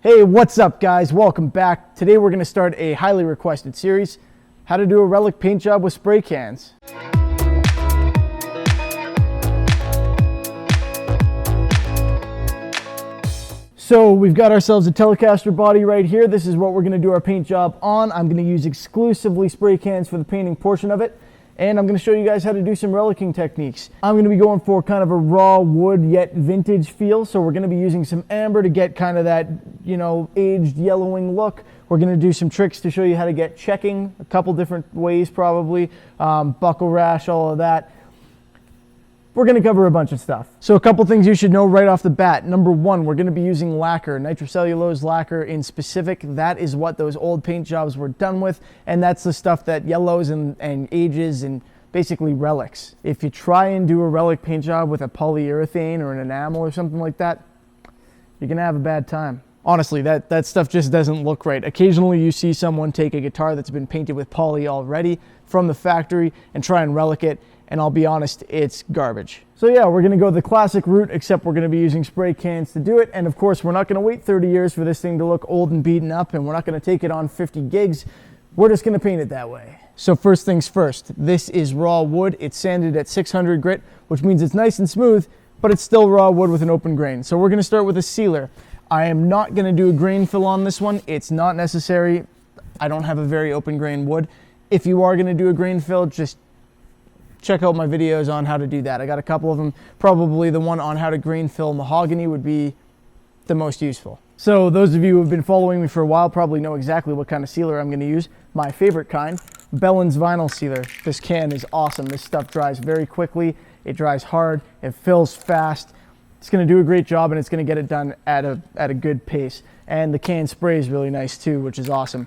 Hey, what's up guys? Welcome back. Today we're going to start a highly requested series, how to do a relic paint job with spray cans. So we've got ourselves a telecaster body right here. This is what we're going to do our paint job on. I'm going to use exclusively spray cans for the painting portion of it. And I'm going to show you guys how to do some relicing techniques. I'm going to be going for kind of a raw wood yet vintage feel. So we're going to be using some amber to get kind of that, aged yellowing look. We're going to do some tricks to show you how to get checking, a couple different ways probably, buckle rash, all of that. We're going to cover a bunch of stuff. So a couple things you should know right off the bat. Number one, we're going to be using lacquer, nitrocellulose lacquer in specific. That is what those old paint jobs were done with, and that's the stuff that yellows and ages and basically relics. If you try and do a relic paint job with a polyurethane or an enamel or something like that, you're going to have a bad time. Honestly, that stuff just doesn't look right. Occasionally you see someone take a guitar that's been painted with poly already from the factory and try and relic it, and I'll be honest, it's garbage. So yeah, we're gonna go the classic route, except we're gonna be using spray cans to do it. And of course, we're not gonna wait 30 years for this thing to look old and beaten up, and we're not gonna take it on 50 gigs. We're just gonna paint it that way. So first things first, this is raw wood. It's sanded at 600 grit, which means it's nice and smooth, but it's still raw wood with an open grain. So we're gonna start with a sealer. I am not gonna do a grain fill on this one. It's not necessary. I don't have a very open grain wood. If you are gonna do a grain fill, just check out my videos on how to do that. I got a couple of them. Probably the one on how to grain fill mahogany would be the most useful. So those of you who have been following me for a while probably know exactly what kind of sealer I'm going to use. My favorite kind, Bellin's vinyl sealer. This can is awesome. This stuff dries very quickly. It dries hard. It fills fast. It's going to do a great job, and it's going to get it done at a good pace. And the can spray is really nice too, which is awesome.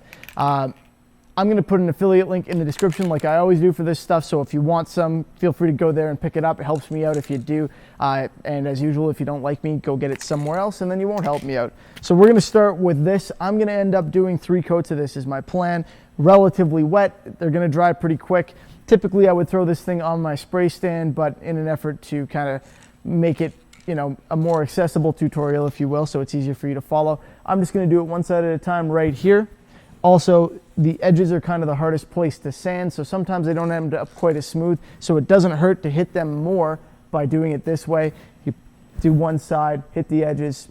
I'm going to put an affiliate link in the description like I always do for this stuff, so if you want some, feel free to go there and pick it up. It helps me out if you do. And as usual, if you don't like me, go get it somewhere else and then you won't help me out. So we're going to start with this. I'm going to end up doing 3 coats of this is my plan. Relatively wet. They're going to dry pretty quick. Typically, I would throw this thing on my spray stand, but in an effort to kind of make it a more accessible tutorial, if you will, so it's easier for you to follow, I'm just going to do it one side at a time right here. Also, the edges are kind of the hardest place to sand, so sometimes they don't end up quite as smooth, so it doesn't hurt to hit them more by doing it this way. You do one side, hit the edges,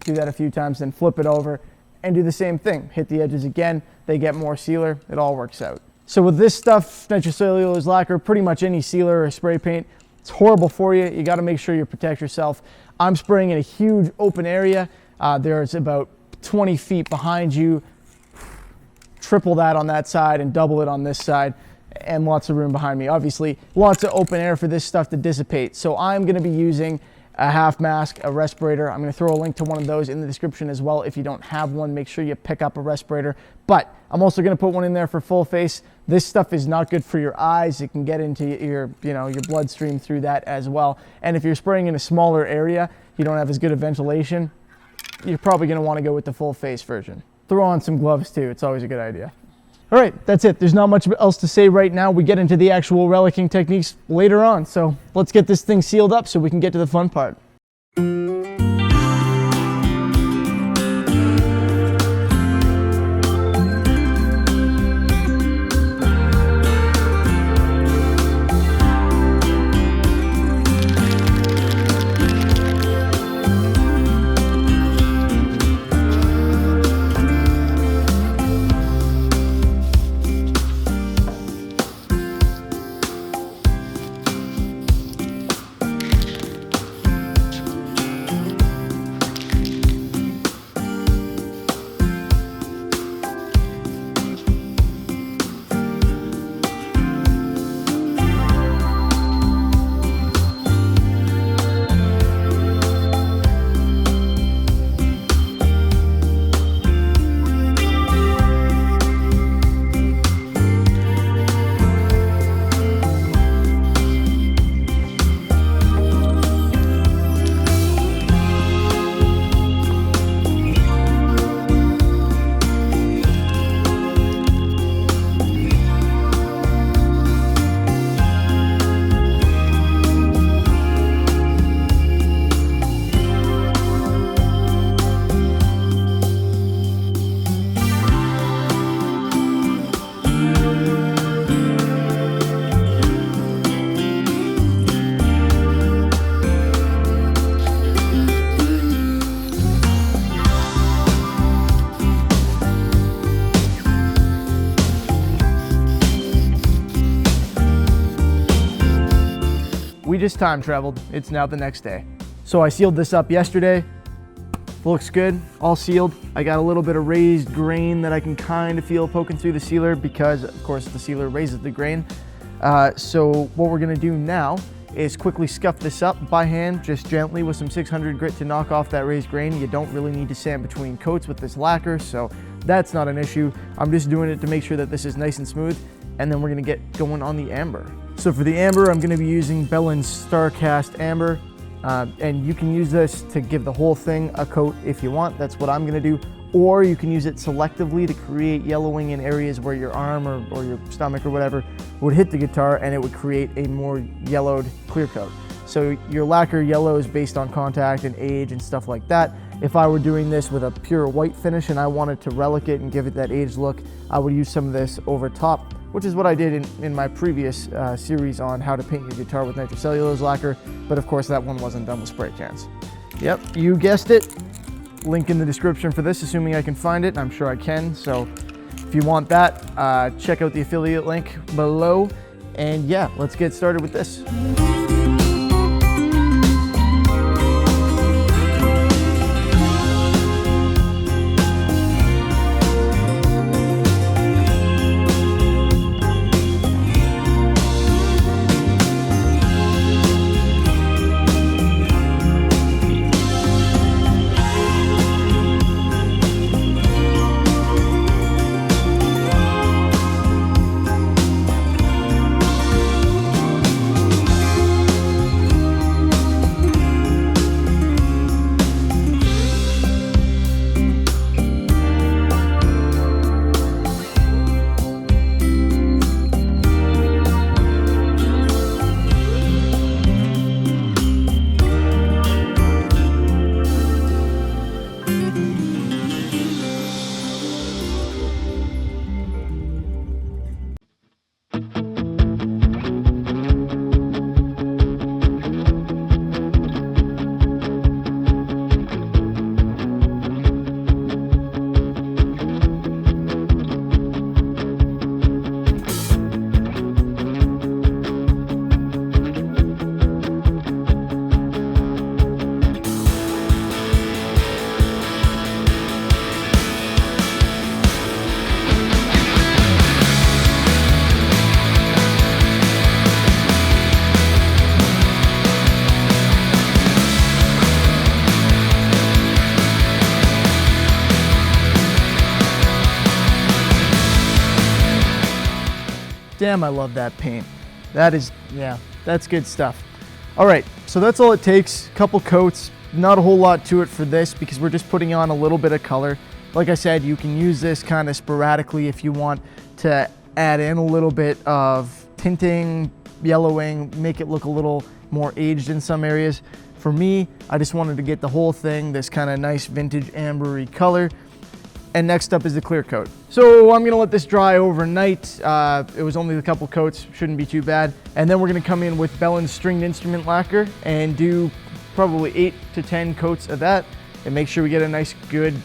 do that a few times, then flip it over and do the same thing. Hit the edges again, they get more sealer, it all works out. So with this stuff, nitrocellulose lacquer, pretty much any sealer or spray paint, it's horrible for you. You got to make sure you protect yourself. I'm spraying in a huge open area. There's about 20 feet behind you. Triple that on that side and double it on this side, and lots of room behind me. Obviously, lots of open air for this stuff to dissipate. So I'm going to be using a half mask, a respirator. I'm going to throw a link to one of those in the description as well. If you don't have one, make sure you pick up a respirator. But I'm also going to put one in there for full face. This stuff is not good for your eyes. It can get into your bloodstream through that as well. And if you're spraying in a smaller area, you don't have as good a ventilation, you're probably going to want to go with the full face version. Throw on some gloves too. It's always a good idea. All right, that's it. There's not much else to say right now. We get into the actual relicing techniques later on. So let's get this thing sealed up so we can get to the fun part. just time traveled. It's now the next day. So I sealed this up yesterday. Looks good, all sealed. I got a little bit of raised grain that I can kind of feel poking through the sealer because, of course, the sealer raises the grain. So what we're gonna do now is quickly scuff this up by hand, just gently with some 600 grit to knock off that raised grain. You don't really need to sand between coats with this lacquer, so that's not an issue. I'm just doing it to make sure that this is nice and smooth, and then we're gonna get going on the amber. So for the amber, I'm gonna be using Bellin's Starcast Amber, and you can use this to give the whole thing a coat if you want. That's what I'm gonna do. Or you can use it selectively to create yellowing in areas where your arm or your stomach or whatever would hit the guitar, and it would create a more yellowed clear coat. So your lacquer yellows based on contact and age and stuff like that. If I were doing this with a pure white finish and I wanted to relic it and give it that aged look, I would use some of this over top, which is what I did in my previous series on how to paint your guitar with nitrocellulose lacquer. But of course that one wasn't done with spray cans. Yep, you guessed it. Link in the description for this, assuming I can find it. I'm sure I can. So if you want that, check out the affiliate link below. And yeah, let's get started with this. Damn, I love that paint. That is, yeah, that's good stuff. All right, so that's all it takes. Couple coats, not a whole lot to it for this because we're just putting on a little bit of color. Like I said, you can use this kind of sporadically if you want to add in a little bit of tinting, yellowing, make it look a little more aged in some areas. For me, I just wanted to get the whole thing this kind of nice vintage ambery color. And next up is the clear coat. So I'm gonna let this dry overnight. It was only a couple coats, shouldn't be too bad. And then we're gonna come in with Bellin's stringed instrument lacquer and do probably 8 to 10 coats of that and make sure we get a nice good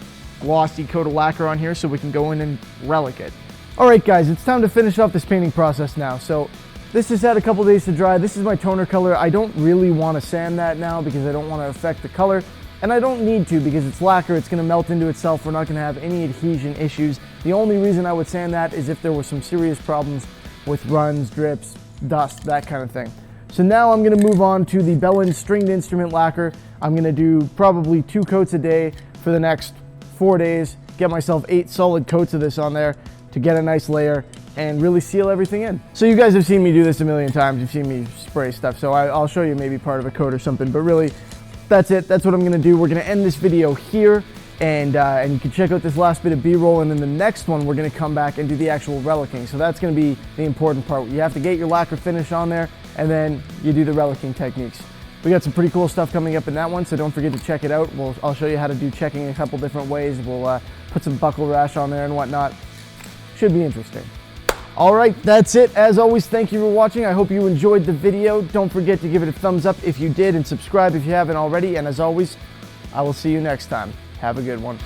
glossy coat of lacquer on here so we can go in and relic it. All right guys, it's time to finish off this painting process now. So this has had a couple days to dry. This is my toner color. I don't really want to sand that now because I don't want to affect the color. And I don't need to because it's lacquer, it's gonna melt into itself. We're not gonna have any adhesion issues. The only reason I would sand that is if there were some serious problems with runs, drips, dust, that kind of thing. So now I'm gonna move on to the Bellin's stringed instrument lacquer. I'm gonna do probably 2 coats a day for the next 4 days, get myself 8 solid coats of this on there to get a nice layer and really seal everything in. So you guys have seen me do this a million times. You've seen me spray stuff. So I'll show you maybe part of a coat or something, but really, that's it. That's what I'm gonna do. We're gonna end this video here, and you can check out this last bit of B-roll, and then the next one we're gonna come back and do the actual relicing. So that's gonna be the important part. You have to get your lacquer finish on there, and then you do the relicing techniques. We got some pretty cool stuff coming up in that one, so don't forget to check it out. I'll show you how to do checking a couple different ways. We'll put some buckle rash on there and whatnot. Should be interesting. All right, that's it. As always, thank you for watching. I hope you enjoyed the video. Don't forget to give it a thumbs up if you did and subscribe if you haven't already. And as always, I will see you next time. Have a good one.